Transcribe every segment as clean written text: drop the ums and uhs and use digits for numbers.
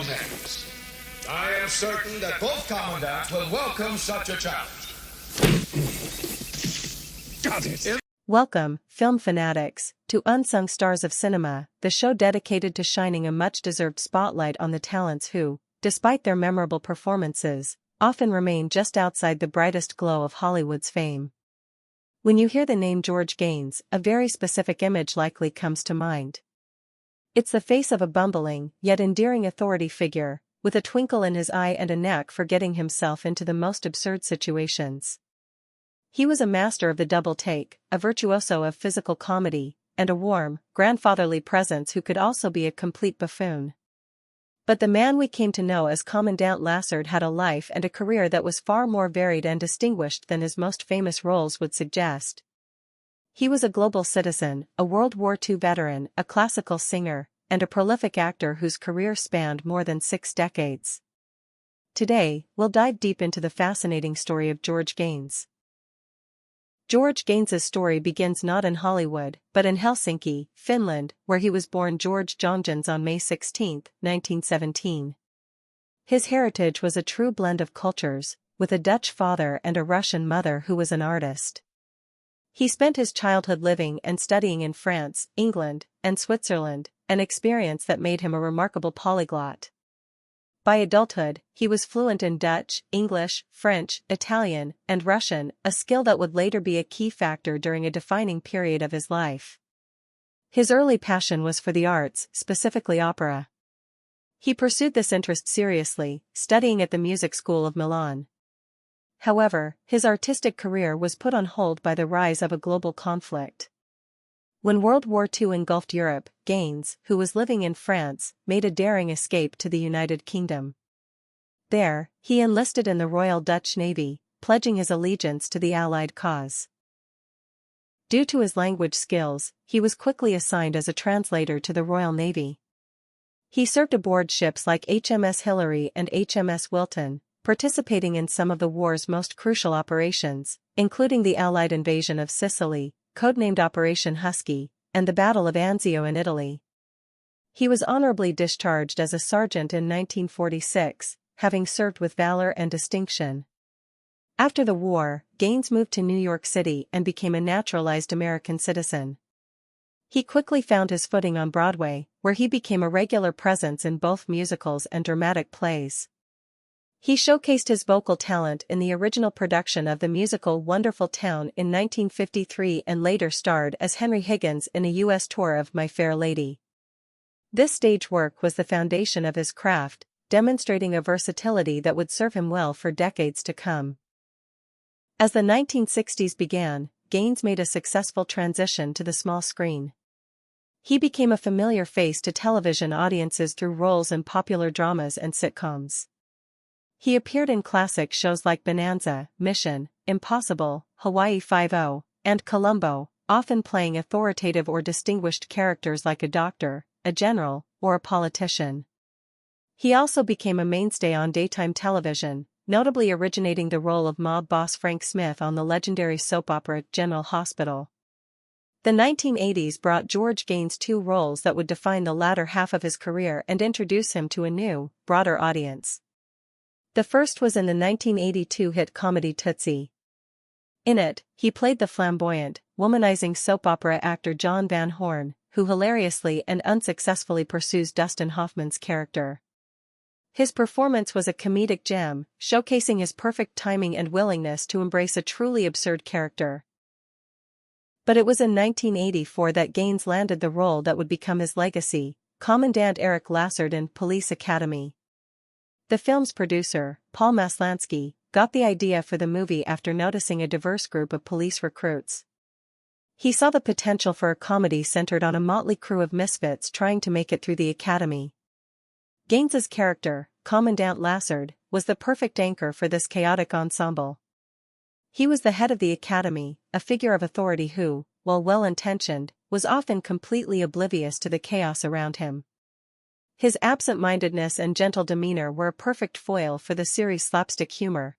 hands. I am certain that both commandants will welcome such a challenge. Got it. Welcome, film fanatics, to Unsung Stars of Cinema, the show dedicated to shining a much-deserved spotlight on the talents who, despite their memorable performances, often remain just outside the brightest glow of Hollywood's fame. When you hear the name George Gaynes, a very specific image likely comes to mind. It's the face of a bumbling, yet endearing authority figure, with a twinkle in his eye and a knack for getting himself into the most absurd situations. He was a master of the double take, a virtuoso of physical comedy, and a warm, grandfatherly presence who could also be a complete buffoon. But the man we came to know as Commandant Lassard had a life and a career that was far more varied and distinguished than his most famous roles would suggest. He was a global citizen, a World War II veteran, a classical singer, and a prolific actor whose career spanned more than 6 decades. Today, we'll dive deep into the fascinating story of George Gaynes. George Gaynes' story begins not in Hollywood, but in Helsinki, Finland, where he was born George Gaynes on May 16, 1917. His heritage was a true blend of cultures, with a Dutch father and a Russian mother who was an artist. He spent his childhood living and studying in France, England, and Switzerland, an experience that made him a remarkable polyglot. By adulthood, he was fluent in Dutch, English, French, Italian, and Russian, a skill that would later be a key factor during a defining period of his life. His early passion was for the arts, specifically opera. He pursued this interest seriously, studying at the music school of Milan. However, his artistic career was put on hold by the rise of a global conflict. When World War II engulfed Europe, Gaynes, who was living in France, made a daring escape to the United Kingdom. There, he enlisted in the Royal Dutch Navy, pledging his allegiance to the Allied cause. Due to his language skills, he was quickly assigned as a translator to the Royal Navy. He served aboard ships like HMS Hillary and HMS Wilton, participating in some of the war's most crucial operations, including the Allied invasion of Sicily, codenamed Operation Husky, and the Battle of Anzio in Italy. He was honorably discharged as a sergeant in 1946, having served with valor and distinction. After the war, Gaynes moved to New York City and became a naturalized American citizen. He quickly found his footing on Broadway, where he became a regular presence in both musicals and dramatic plays. He showcased his vocal talent in the original production of the musical Wonderful Town in 1953 and later starred as Henry Higgins in a U.S. tour of My Fair Lady. This stage work was the foundation of his craft, demonstrating a versatility that would serve him well for decades to come. As the 1960s began, Gaynes made a successful transition to the small screen. He became a familiar face to television audiences through roles in popular dramas and sitcoms. He appeared in classic shows like Bonanza, Mission, Impossible, Hawaii Five-0, and Columbo, often playing authoritative or distinguished characters like a doctor, a general, or a politician. He also became a mainstay on daytime television, notably originating the role of mob boss Frank Smith on the legendary soap opera General Hospital. The 1980s brought George Gaynes 2 roles that would define the latter half of his career and introduce him to a new, broader audience. The first was in the 1982 hit comedy Tootsie. In it, he played the flamboyant, womanizing soap opera actor John Van Horn, who hilariously and unsuccessfully pursues Dustin Hoffman's character. His performance was a comedic gem, showcasing his perfect timing and willingness to embrace a truly absurd character. But it was in 1984 that Gaynes landed the role that would become his legacy, Commandant Eric Lassard in Police Academy. The film's producer, Paul Maslansky, got the idea for the movie after noticing a diverse group of police recruits. He saw the potential for a comedy centered on a motley crew of misfits trying to make it through the academy. Gaynes's character, Commandant Lassard, was the perfect anchor for this chaotic ensemble. He was the head of the academy, a figure of authority who, while well-intentioned, was often completely oblivious to the chaos around him. His absent-mindedness and gentle demeanor were a perfect foil for the series' slapstick humor.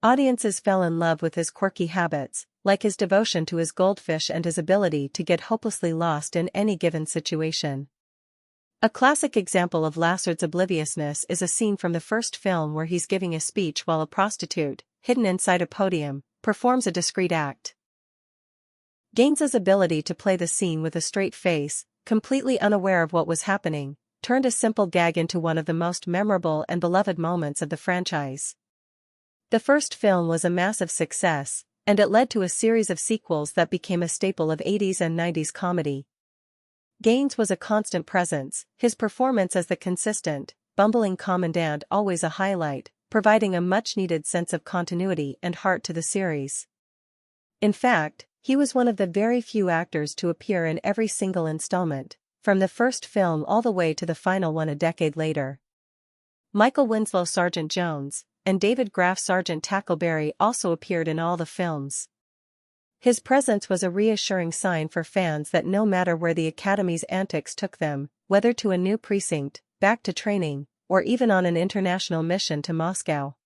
Audiences fell in love with his quirky habits, like his devotion to his goldfish and his ability to get hopelessly lost in any given situation. A classic example of Lassard's obliviousness is a scene from the first film where he's giving a speech while a prostitute, hidden inside a podium, performs a discreet act. Gaynes's ability to play the scene with a straight face, completely unaware of what was happening, turned a simple gag into one of the most memorable and beloved moments of the franchise. The first film was a massive success, and it led to a series of sequels that became a staple of 80s and 90s comedy. Gaynes was a constant presence, his performance as the consistent, bumbling commandant always a highlight, providing a much-needed sense of continuity and heart to the series. In fact, he was one of the very few actors to appear in every single installment, from the first film all the way to the final one a decade later. Michael Winslow Sergeant Jones and David Graff Sergeant Tackleberry also appeared in all the films. His presence was a reassuring sign for fans that no matter where the Academy's antics took them, whether to a new precinct, back to training, or even on an international mission to Moscow,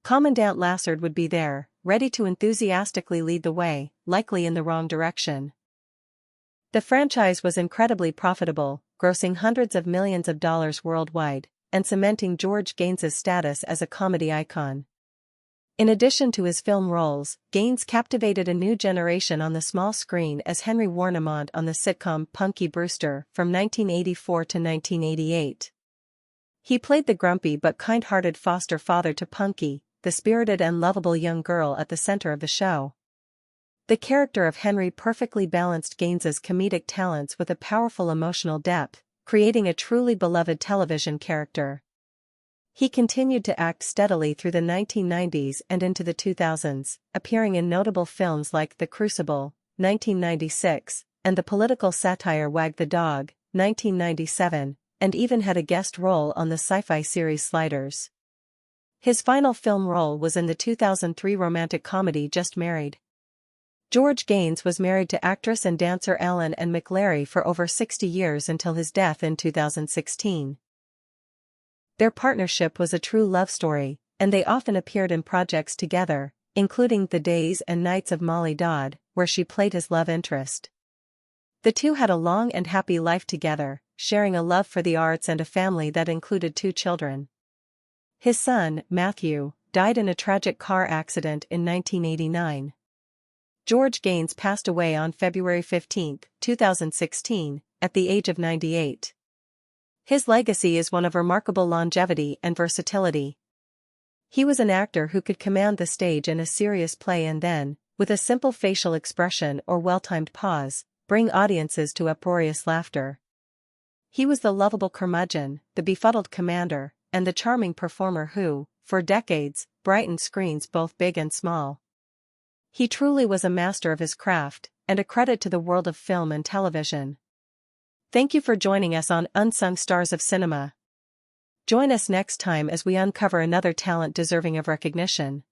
Commandant Lassard would be there, ready to enthusiastically lead the way, likely in the wrong direction. The franchise was incredibly profitable, grossing hundreds of millions of dollars worldwide, and cementing George Gaynes' status as a comedy icon. In addition to his film roles, Gaynes captivated a new generation on the small screen as Henry Warnimont on the sitcom Punky Brewster from 1984 to 1988. He played the grumpy but kind-hearted foster father to Punky, the spirited and lovable young girl at the center of the show. The character of Henry perfectly balanced Gaynes' comedic talents with a powerful emotional depth, creating a truly beloved television character. He continued to act steadily through the 1990s and into the 2000s, appearing in notable films like The Crucible, 1996, and the political satire Wag the Dog, 1997, and even had a guest role on the sci-fi series Sliders. His final film role was in the 2003 romantic comedy Just Married. George Gaynes was married to actress and dancer Ellen and McLary for over 60 years until his death in 2016. Their partnership was a true love story, and they often appeared in projects together, including The Days and Nights of Molly Dodd, where she played his love interest. The two had a long and happy life together, sharing a love for the arts and a family that included 2 children. His son, Matthew, died in a tragic car accident in 1989. George Gaynes passed away on February 15, 2016, at the age of 98. His legacy is one of remarkable longevity and versatility. He was an actor who could command the stage in a serious play and then, with a simple facial expression or well-timed pause, bring audiences to uproarious laughter. He was the lovable curmudgeon, the befuddled commander, and the charming performer who, for decades, brightened screens both big and small. He truly was a master of his craft, and a credit to the world of film and television. Thank you for joining us on Unsung Stars of Cinema. Join us next time as we uncover another talent deserving of recognition.